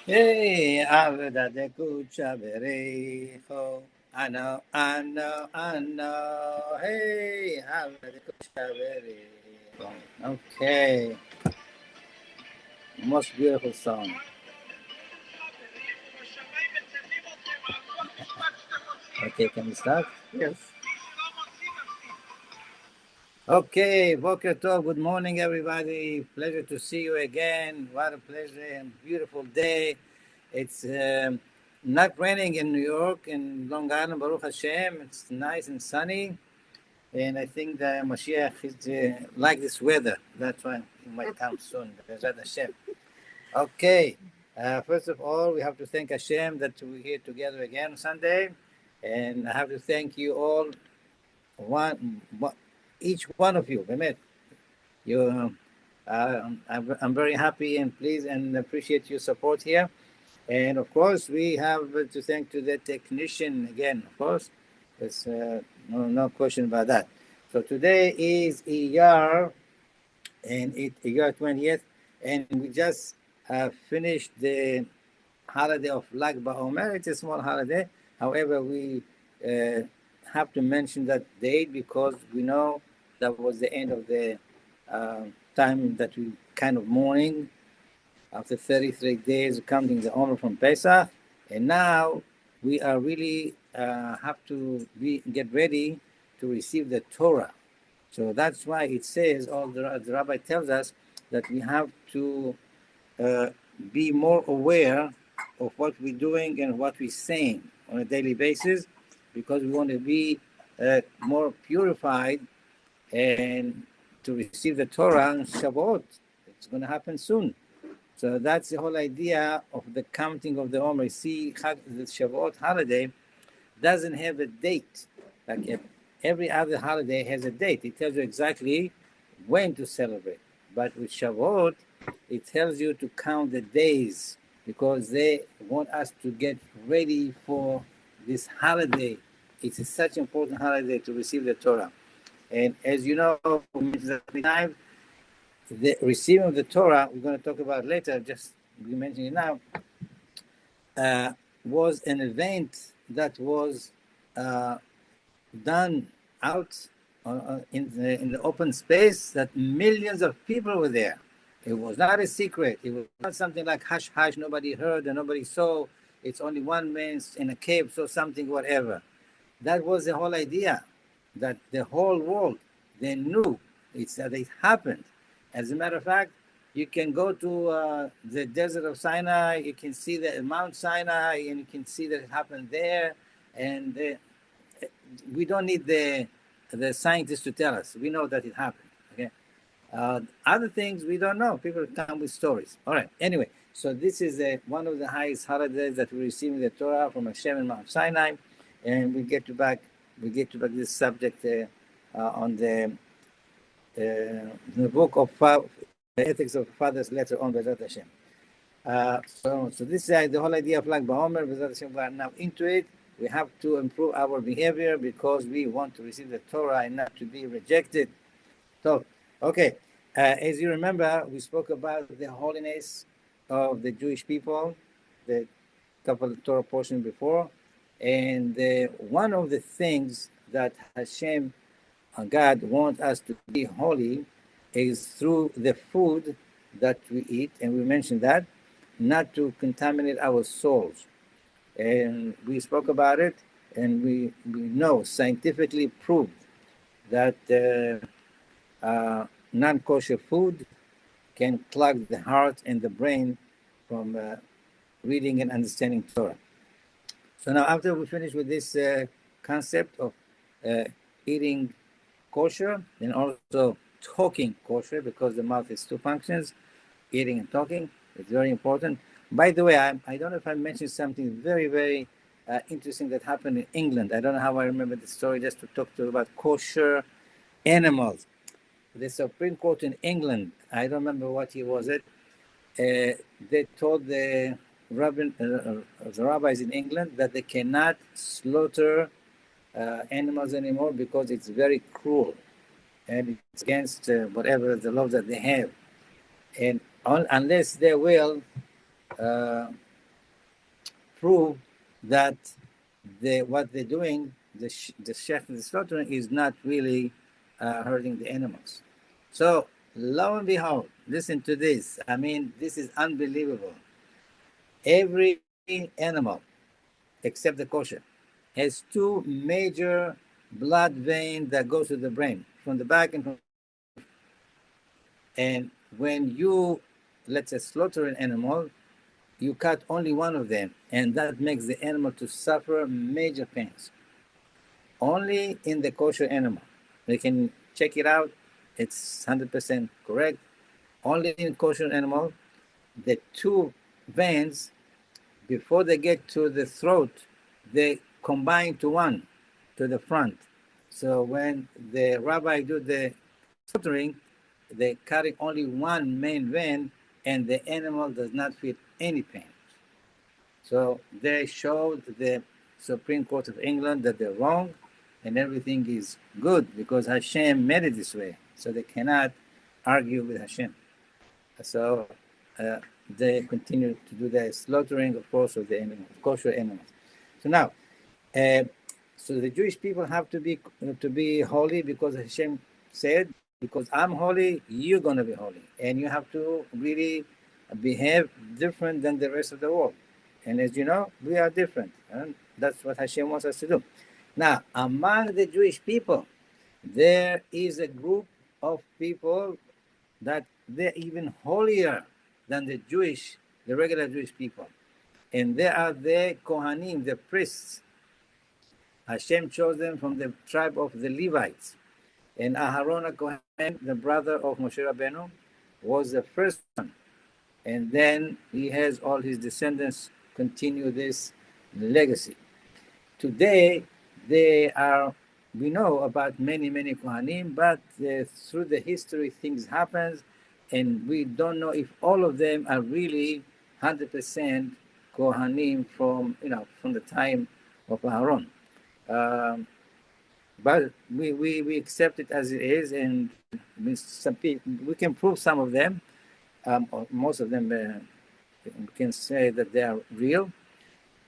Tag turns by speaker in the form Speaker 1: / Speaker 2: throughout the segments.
Speaker 1: Hey, Aveda de Kucha Berejo. I know. Hey, Aveda de Kucha Berejo. Okay, most beautiful song. Okay, can we start?
Speaker 2: Yes.
Speaker 1: Okay, Boker Tov, good morning, everybody. Pleasure to see you again. What a pleasure and beautiful day. It's not raining in New York, in Long Island, Baruch Hashem. It's nice and sunny. And I think the Mashiach is like this weather. That's why he might come soon. Bezrat Hashem. Okay. First of all, we have to thank Hashem that we're here together again Sunday. And I have to thank you all, each one of you. Bemet. You, I'm very happy and pleased and appreciate your support here. And of course, we have to thank to the technician again, of course. There's no question about that. So today is Iyar, and Iyar 20th, and we just finished the holiday of Lag BaOmer. It's a small holiday. However, we have to mention that date because we know that was the end of the time that we kind of mourning after 33 days counting the Omer from Pesach. And now we are really have to get ready to receive the Torah. So that's why it says, the rabbi tells us that we have to be more aware of what we're doing and what we're saying on a daily basis, because we want to be more purified and to receive the Torah on Shavuot. It's going to happen soon. So that's the whole idea of the counting of the Omer. See, the Shavuot holiday doesn't have a date. Like every other holiday has a date. It tells you exactly when to celebrate. But with Shavuot, it tells you to count the days because they want us to get ready for this holiday. It's such an important holiday to receive the Torah. And as you know, the receiving of the Torah, we're going to talk about later, just we mentioned it now, was an event that was done out in the open space, that millions of people were there. It was not a secret. It was not something like hush hush, nobody heard and nobody saw. It's only one man in a cave saw something, whatever. That was the whole idea, that the whole world, they knew that it happened. As a matter of fact, you can go to the desert of Sinai, you can see the Mount Sinai, and you can see that it happened there. And we don't need the scientists to tell us. We know that it happened. Okay. Other things we don't know. People come with stories. All right. Anyway, so this is one of the highest holidays that we receive in the Torah from Hashem and Mount Sinai, and we get to back this subject on the book of the ethics of fathers later on, Bezrat Hashem. So this is the whole idea of Lag BaOmer. Bezrat Hashem, we are now into it. We have to improve our behavior because we want to receive the Torah and not to be rejected. So, okay, as you remember, we spoke about the holiness of the Jewish people, the couple of Torah portions before, and one of the things that Hashem, God, wants us to be holy is through the food that we eat, and we mentioned that, not to contaminate our souls. And we spoke about it, and we know, scientifically proved, that non-kosher food can clog the heart and the brain from reading and understanding Torah. So now after we finish with this concept of eating kosher and also talking kosher, because the mouth has two functions, eating and talking, it's very important. By the way, I don't know if I mentioned something very, very interesting that happened in England. I don't know how I remember the story, just to talk to you about kosher animals. The Supreme Court in England, I don't remember what year was it, they told the rabbis in England that they cannot slaughter animals anymore because it's very cruel and it's against whatever the laws that they have. And unless they will prove that what they're doing, the shecht, the slaughtering, is not really hurting the animals. So lo and behold, listen to this. I mean, this is unbelievable. Every animal, except the kosher, has two major blood veins that go to the brain, from the back and from. And when you, let's say, slaughter an animal, you cut only one of them, and that makes the animal to suffer major pains. Only in the kosher animal. You can check it out. It's 100% correct. Only in kosher animal, the two veins, before they get to the throat, they combine to one, to the front. So when the rabbi do the slaughtering, they carry only one main vein, and the animal does not feel any pain. So they showed the Supreme Court of England that they're wrong, and everything is good because Hashem made it this way. So they cannot argue with Hashem. So they continue to do the slaughtering, of course, of the animals, kosher animals. So now, so the Jewish people have to be holy because Hashem said, because I'm holy, you're going to be holy. And you have to really behave different than the rest of the world. And as you know, we are different. And that's what Hashem wants us to do. Now, among the Jewish people, there is a group of people that they're even holier than the regular Jewish people. And they are the Kohanim, the priests. Hashem chose them from the tribe of the Levites. And Aharon HaKohen, the brother of Moshe Rabbeinu, was the first one. And then he has all his descendants continue this legacy. Today, we know about many Kohanim, but through the history, things happen, and we don't know if all of them are really 100% Kohanim from the time of Aharon. But we accept it as it is, and we can prove some of them, or most of them we can say that they are real.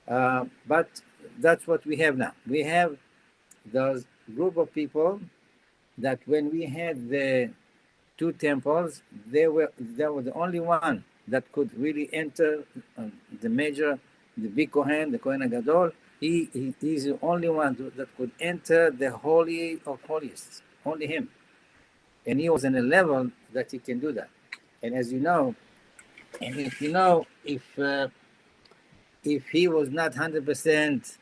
Speaker 1: But that's what we have now. We have those group of people that when we had the two temples, they were the only one that could really enter the big Kohen, the Kohen Gadol. He's the only one that could enter the Holy of Holiest, only him. And he was in a level that he can do that. And as you know, and if you know, if he was not 100%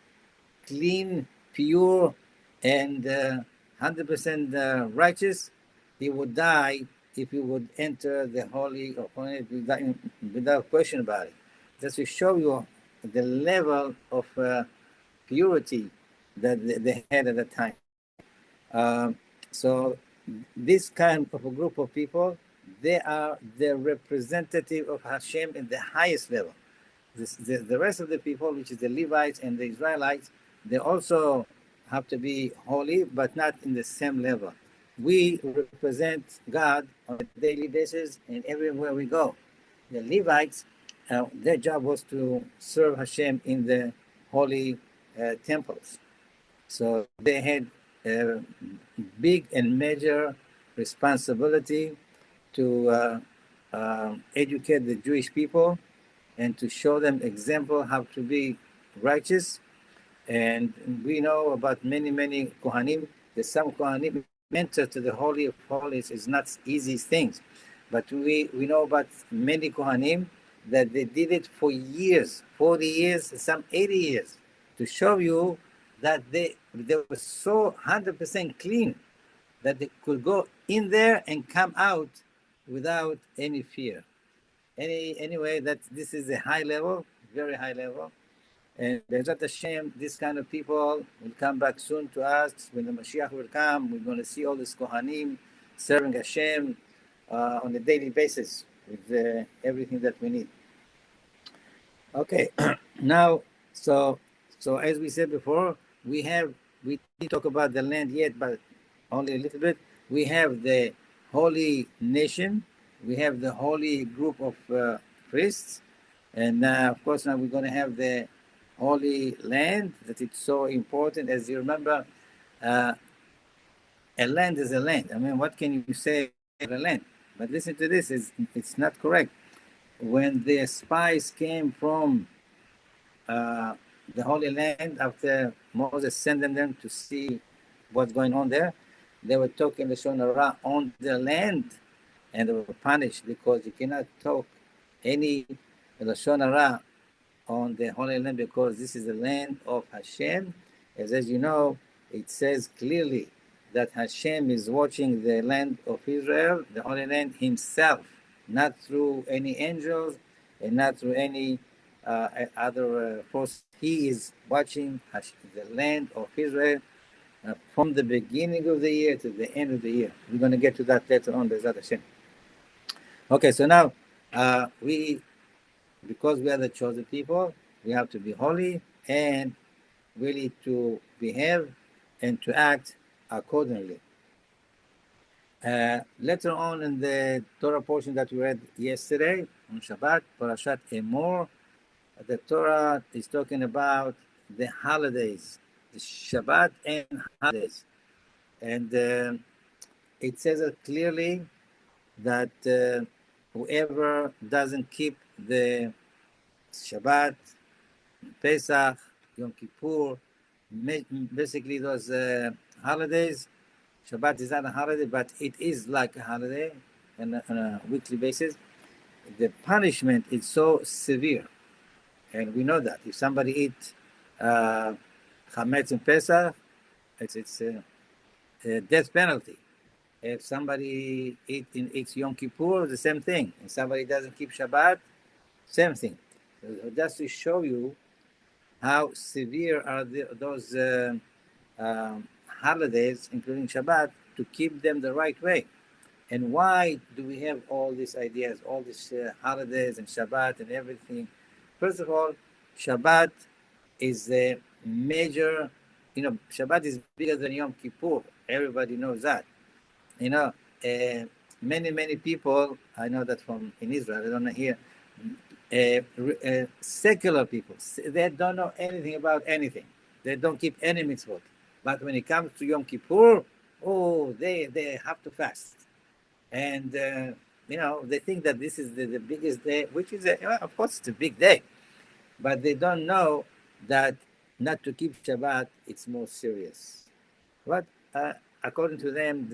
Speaker 1: clean, pure, and 100% righteous, he would die if he would enter the Holy of Holies without question about it. Just to show you the level of purity that they had at that time. So this kind of a group of people, they are the representative of Hashem in the highest level. The rest of the people, which is the Levites and the Israelites, they also have to be holy, but not in the same level. We represent God on a daily basis and everywhere we go. The Levites, their job was to serve Hashem in the holy temples. So they had a big and major responsibility to educate the Jewish people and to show them example how to be righteous. And we know about many Kohanim. There's some Kohanim enter to the Holy of Holies is not easy things. But we know about many Kohanim that they did it for years, 40 years, some 80 years, to show you that they were so 100% clean that they could go in there and come out without any fear. Anyway, this is a high level, very high level. And Be'ezrat Hashem, this kind of people will come back soon to us. When the Mashiach will come, we're going to see all these Kohanim serving Hashem on a daily basis with everything that we need. Okay, now, so as we said before, we didn't talk about the land yet, but only a little bit. We have the holy nation. We have the holy group of priests. And of course, now we're going to have the holy land, that it's so important. As you remember, a land is a land. I mean, what can you say about a land? But listen to this, it's not correct. When the spies came from the Holy Land after Moses sent them to see what's going on there, they were talking Lashon Hara on the land, and they were punished because you cannot talk any Lashon Hara on the Holy Land, because this is the land of Hashem. As you know, it says clearly that Hashem is watching the land of Israel, the Holy Land, himself, not through any angels and not through any other force. He is watching the land of Israel from the beginning of the year to the end of the year. We're going to get to that later on, Bezrat Hashem. Okay, so now because we are the chosen people, we have to be holy and really to behave and to act accordingly. Later on in the Torah portion that we read yesterday on Shabbat, Parashat Emor, the Torah is talking about the holidays, the Shabbat and holidays. And it says it clearly that whoever doesn't keep the Shabbat, Pesach, Yom Kippur, basically those holidays. Shabbat is not a holiday, but it is like a holiday on a weekly basis. The punishment is so severe, and we know that if somebody eats chametz in Pesach, it's a death penalty. If somebody eats Yom Kippur, the same thing. If somebody doesn't keep Shabbat, same thing. So just to show you how severe are those holidays, including Shabbat, to keep them the right way. And why do we have all these ideas, all these holidays and Shabbat and everything? First of all, Shabbat is a major, Shabbat is bigger than Yom Kippur. Everybody knows that. Many people, I know that from in Israel, I don't know here, secular people, they don't know anything about anything. They don't keep any mitzvot. But when it comes to Yom Kippur, they have to fast. And, they think that this is the biggest day, which is, of course, it's a big day. But they don't know that not to keep Shabbat, it's more serious. But according to them,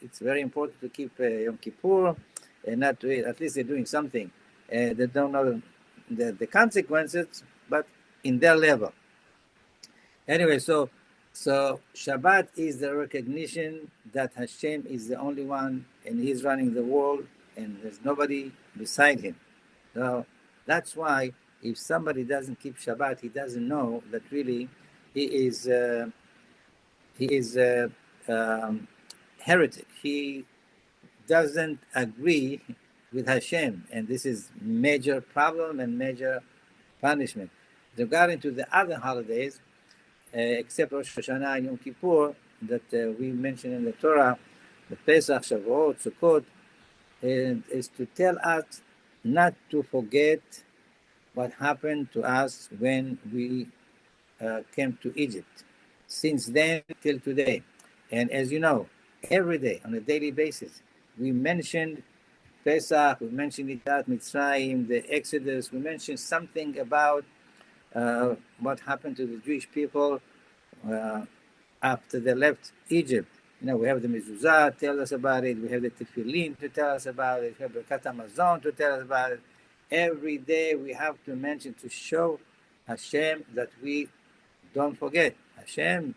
Speaker 1: it's very important to keep Yom Kippur and not to eat. At least they're doing something. They don't know the consequences, but in their level. Anyway, so Shabbat is the recognition that Hashem is the only one, and He's running the world, and there's nobody beside Him. So that's why if somebody doesn't keep Shabbat, he doesn't know that really he is heretic. He doesn't agree with Hashem, and this is major problem and major punishment. Regarding to the other holidays, except Rosh Hashanah and Yom Kippur, that we mentioned in the Torah, the Pesach, Shavuot, Sukkot, is to tell us not to forget what happened to us when we came to Egypt. Since then till today. And as you know, every day, on a daily basis, we mentioned Pesach, we mentioned Yitzhak Mitzrayim, the Exodus, we mentioned something about what happened to the Jewish people after they left Egypt. We have the mezuzah tell us about it. We have the tefillin to tell us about it. We have the Birkat Hamazon to tell us about it. Every day we have to mention, to show Hashem that we don't forget. Hashem,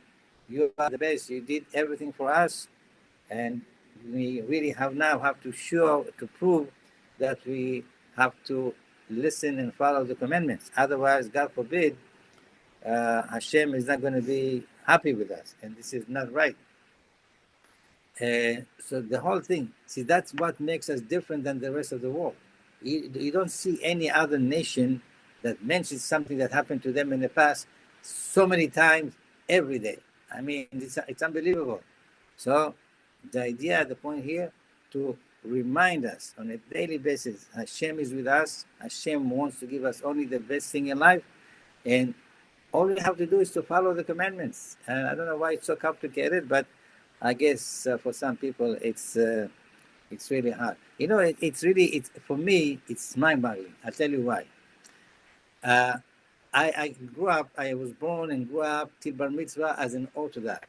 Speaker 1: you are the best. You did everything for us, and we really have to show, to prove that we have to listen and follow the commandments. Otherwise, God forbid, Hashem is not going to be happy with us, and this is not right. So the whole thing, see, that's what makes us different than the rest of the world. You don't see any other nation that mentions something that happened to them in the past so many times every day. I mean, it's unbelievable. So the idea, the point here, to remind us on a daily basis, Hashem is with us. Hashem wants to give us only the best thing in life, and All you have to do is to follow the commandments. And I don't know why it's so complicated, but I guess for some people it's really hard. It's for me, it's mind-boggling. I'll tell you why. Uh, I grew up, I was born and grew up till bar mitzvah as an Orthodox.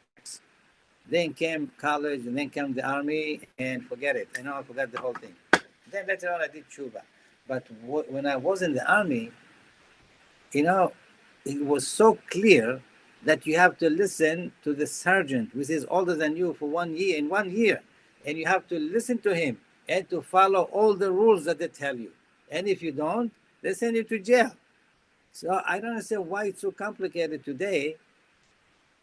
Speaker 1: Then came college and then came the army and forget it. I forgot the whole thing. Then later on I did tshuva. But when I was in the army, it was so clear that you have to listen to the sergeant, which is older than you for 1 year, in 1 year. And you have to listen to him and to follow all the rules that they tell you. And if you don't, they send you to jail. So I don't understand why it's so complicated today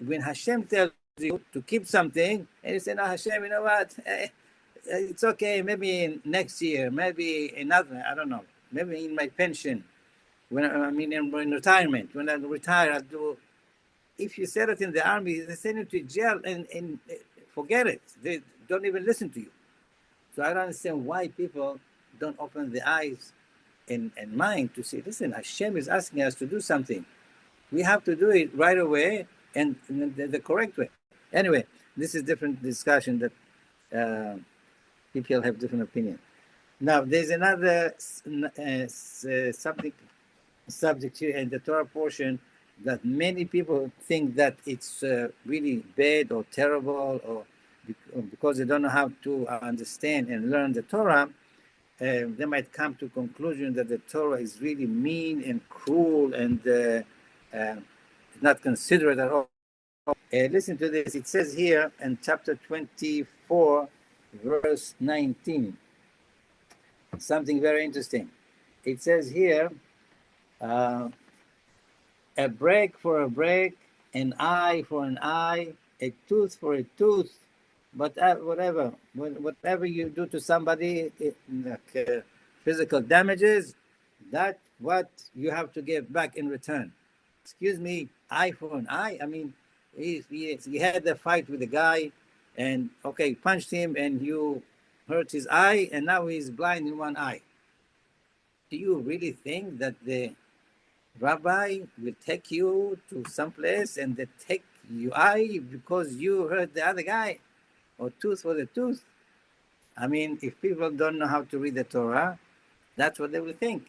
Speaker 1: when Hashem tells you to keep something and you say, no, Hashem, you know what? It's okay, maybe next year, maybe another, I don't know, maybe in my pension, in retirement, when I retire, I'll do. If you said it in the army, they send you to jail and forget it. They don't even listen to you. So I don't understand why people don't open the eyes and mind to say, listen, Hashem is asking us to do something. We have to do it right away and the correct way. Anyway, this is different discussion that people have different opinion. Now, there's another subject here in the Torah portion that many people think that it's really bad or terrible, or because they don't know how to understand and learn the Torah, they might come to conclusion that the Torah is really mean and cruel and not considerate at all. Listen to this. It says here in chapter 24, verse 19, something very interesting. It says here, a break for a break, an eye for an eye, a tooth for a tooth, but whatever you do to somebody, physical damages, that's what you have to give back in return. Excuse me, eye for an eye? I mean, he had a fight with a guy and, punched him and you hurt his eye and now he's blind in one eye. Do you really think that the rabbi will take you to some place and they take your eye because you hurt the other guy, or tooth for the tooth? I mean, if people don't know how to read the Torah, that's what they will think.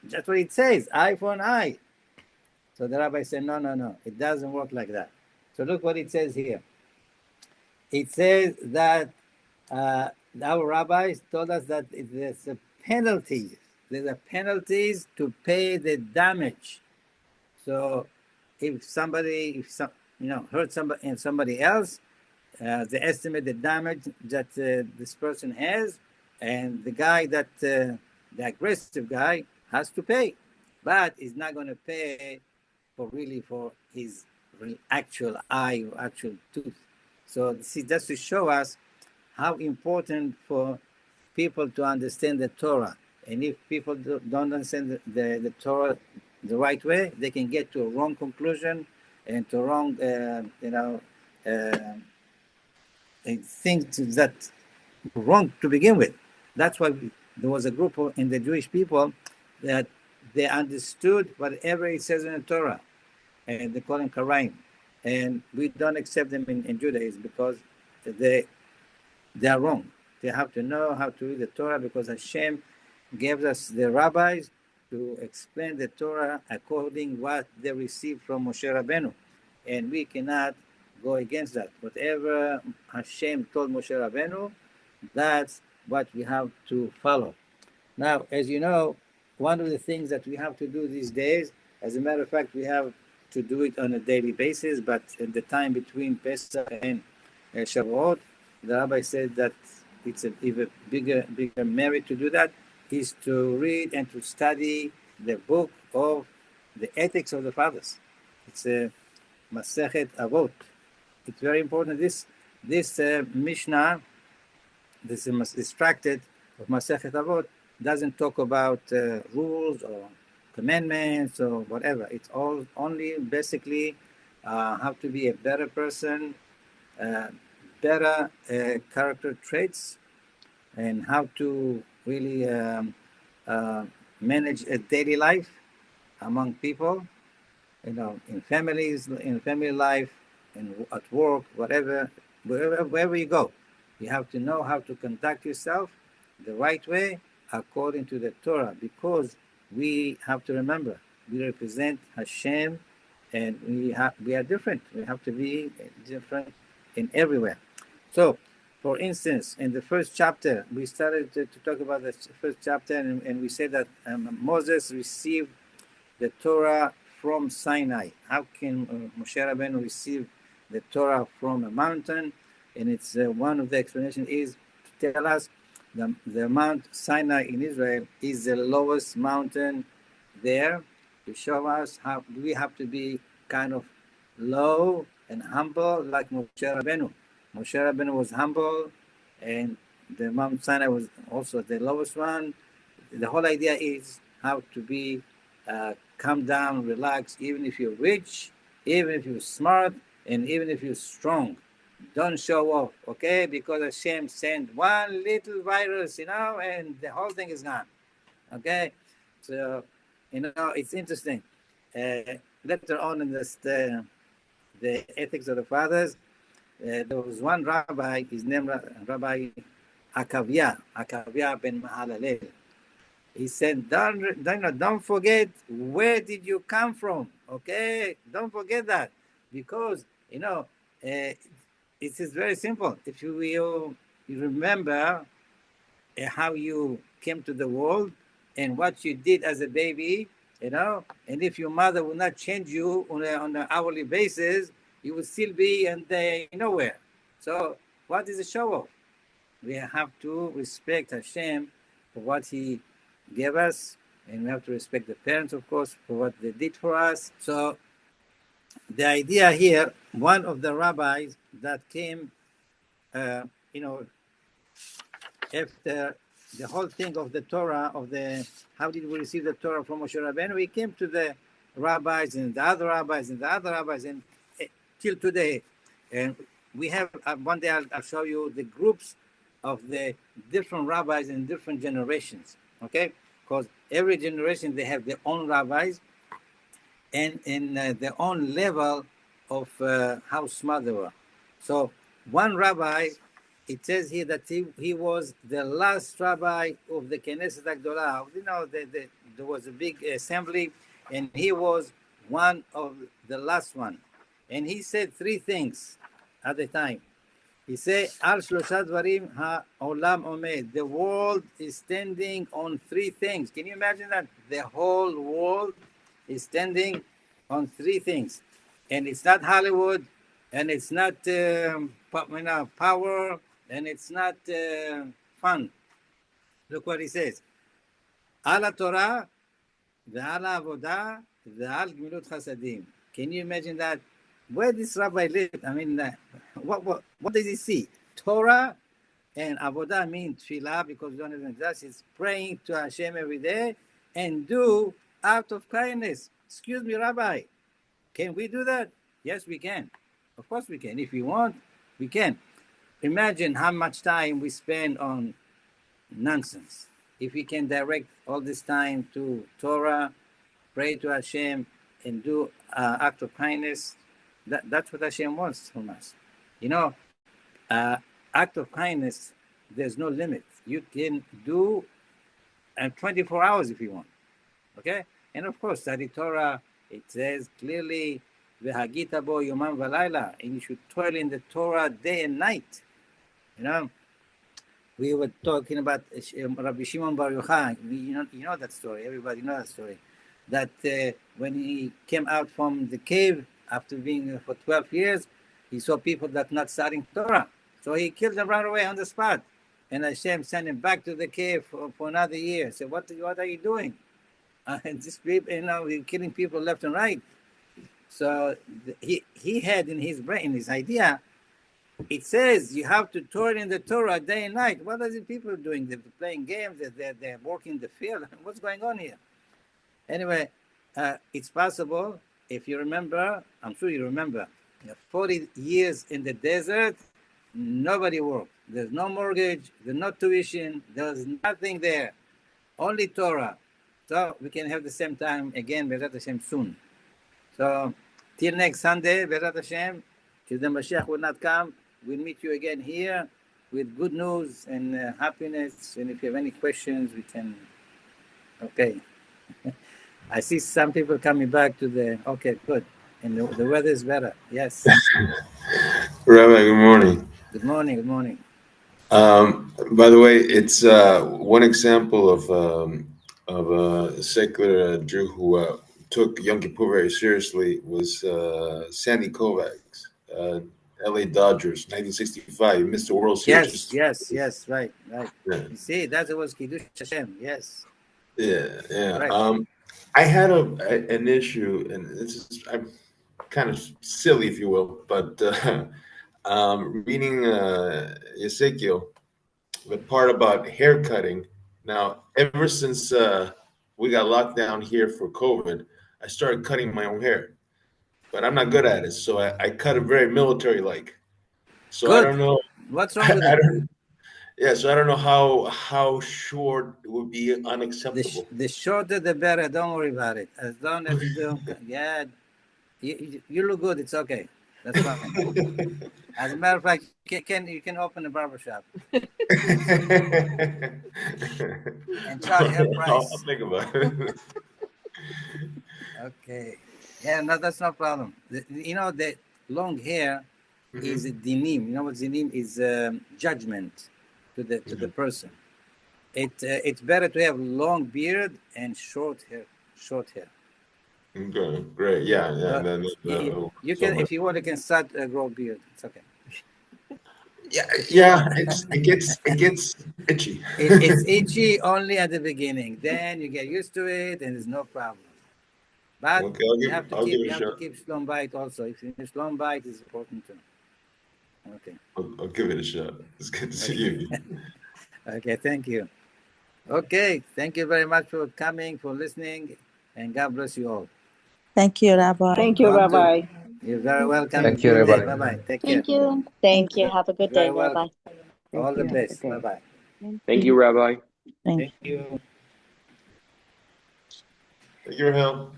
Speaker 1: That's what it says, eye for an eye. So the rabbi said, no, it doesn't work like that. So look what it says here. It says that our rabbis told us that there's a penalty. There's a penalties to pay the damage. So if somebody, hurt somebody else, they estimate the damage that this person has, and the guy the aggressive guy has to pay, but he's not going to pay for his actual eye or actual tooth. So this is just to show us how important for people to understand the Torah. And if people don't understand the Torah the right way, they can get to a wrong conclusion and to wrong, things that wrong to begin with. That's why there was a group in the Jewish people that they understood whatever it says in the Torah, and they call them Kohanim. And we don't accept them in Judaism because they are wrong. They have to know how to read the Torah because Hashem gave us the rabbis to explain the Torah according what they received from Moshe Rabbeinu. And we cannot go against that. Whatever Hashem told Moshe Rabbeinu, that's what we have to follow. Now, as you know, one of the things that we have to do these days, as a matter of fact, we have to do it on a daily basis, but at the time between Pesach and Shavuot, the rabbi said that it's an even bigger merit to do that, is to read and to study the book of the ethics of the fathers. It's a Masechet Avot. It's very important. This Mishnah, this tractate of Masechet Avot, doesn't talk about rules or commandments or whatever. It's all only basically how to be a better person, better character traits, and how to really manage a daily life among people, in families, in family life, at work, wherever you go. You have to know how to conduct yourself the right way according to the Torah, because we have to remember we represent Hashem, and we are different. We have to be different in everywhere. So, for instance, in the first chapter, we started to talk about the first chapter, and we said that Moses received the Torah from Sinai. How can Moshe Rabbeinu receive the Torah from a mountain? And it's one of the explanations is to tell us the Mount Sinai in Israel is the lowest mountain there, to show us how we have to be kind of low and humble like Moshe Rabbeinu. Moshe Rabbeinu was humble, and the Mount Sinai was also the lowest one. The whole idea is how to be calm down, relax, even if you're rich, even if you're smart, and even if you're strong. Don't show off, okay? Because Hashem sent one little virus, and the whole thing is gone, okay? So, it's interesting. Later on in this, the Ethics of the Fathers, there was one rabbi, his name Rabbi Akavya ben Mahalalel. He said, don't forget where did you come from, okay? Don't forget that, because, it is very simple. If you remember how you came to the world and what you did as a baby, and if your mother would not change you on an hourly basis, you would still be nowhere. So what is the show off? We have to respect Hashem for what He gave us, and we have to respect the parents, of course, for what they did for us. So the idea here, one of the rabbis that came, after the whole thing of the Torah, how did we receive the Torah from Moshe Rabbeinu, we came to the rabbis and the other rabbis and the other rabbis, and till today. And we have, one day I'll show you the groups of the different rabbis in different generations, okay? Because every generation, they have their own rabbis, and in their own level of how smart they were. So one rabbi, it says here that he was the last rabbi of the Knesset Agdolah. There was a big assembly, and he was one of the last one. And he said three things at the time. He said, Al Shlosha Dvarim ha'olam omed. The world is standing on three things. Can you imagine that? The whole world is standing on three things. And it's not Hollywood, and it's not power, and it's not fun. Look what he says. Ala Torah, ve'ala avodah, ve'al gmilut chasadim. Can you imagine that? Where this rabbi lived? I mean, what does he see? Torah and avodah mean tefillah, because we don't even exist. It's praying to Hashem every day and do out of kindness. Excuse me, Rabbi, can we do that? Yes, we can. Of course we can. If we want, we can. Imagine how much time we spend on nonsense. If we can direct all this time to Torah, pray to Hashem, and do act of kindness, that's what Hashem wants from us. Act of kindness, there's no limit. You can do 24 hours if you want. Okay? And of course, study Torah, it says clearly, V'hagita bo yomam v'layla, and you should toil in the Torah day and night. We were talking about Rabbi Shimon Bar Yochai. You know that story. Everybody knows that story. That when he came out from the cave after being for 12 years, he saw people that not studying Torah. So he killed them right away on the spot. And Hashem sent him back to the cave for another year. So what are you doing? And these people, we're killing people left and right. So he had in his brain, his idea, it says you have to toil in the Torah day and night. What are the people doing? They're playing games, they're working the field. What's going on here? Anyway, it's possible, if you remember, I'm sure you remember, 40 years in the desert, nobody worked. There's no mortgage, there's no tuition, there's nothing there, only Torah. So we can have the same time again, B'ezrat Hashem, soon. So till next Sunday, Be'ezrat Hashem, till the Mashiach will not come, we'll meet you again here with good news and happiness. And if you have any questions, we can. Okay. I see some people coming back to the. Okay, good. And the weather is better. Yes.
Speaker 2: Rabbi, good morning.
Speaker 1: Good morning. Good morning.
Speaker 2: By the way, it's one example of a secular Jew who took Yom Kippur very seriously was Sandy Koufax, LA Dodgers, 1965. He missed the World Series.
Speaker 1: Yes, right.
Speaker 2: Yeah.
Speaker 1: You see, that was Kiddush Hashem. Yes.
Speaker 2: Yeah.
Speaker 1: Right.
Speaker 2: I had an issue, and this is I'm kind of silly, if you will, but reading Ezekiel, the part about hair cutting. Now, ever since we got locked down here for COVID, I started cutting my own hair, but I'm not good at it, so I cut it very military-like. So
Speaker 1: Good.
Speaker 2: I don't know.
Speaker 1: What's wrong with it?
Speaker 2: So I don't know how short it would be unacceptable.
Speaker 1: The shorter the better. Don't worry about it. As long as you don't, yeah, you look good. It's okay. That's fine. As a matter of fact, you can open a barbershop and charge her price.
Speaker 2: I'll think about it.
Speaker 1: Okay. Yeah, no, that's no problem. The long hair is a dinim. You know what dinim is? Judgment to the person. It's better to have long beard and short hair.
Speaker 2: Okay, great. Yeah.
Speaker 1: You can, if you want, you can start grow beard. It's okay.
Speaker 2: Yeah. It gets itchy.
Speaker 1: It's itchy only at the beginning. Then you get used to it, and there's no problem. But
Speaker 2: Okay,
Speaker 1: you have to keep shalom bite also. If you shalom bite is important too. Okay.
Speaker 2: I'll give it a shot. It's good to see you.
Speaker 1: Okay, thank you. Okay, thank you very much for coming, for listening, and God bless you all.
Speaker 3: Thank you, Rabbi.
Speaker 4: Thank you, Rabbi.
Speaker 1: You're very welcome.
Speaker 5: Thank you, Rabbi.
Speaker 1: Bye-bye. Take care.
Speaker 6: Thank you. Thank you. Have a good day,
Speaker 1: Very
Speaker 6: Rabbi.
Speaker 1: All the best. Bye-bye.
Speaker 5: Thank you, Rabbi.
Speaker 1: Thank you.
Speaker 2: Thank you, Rahel.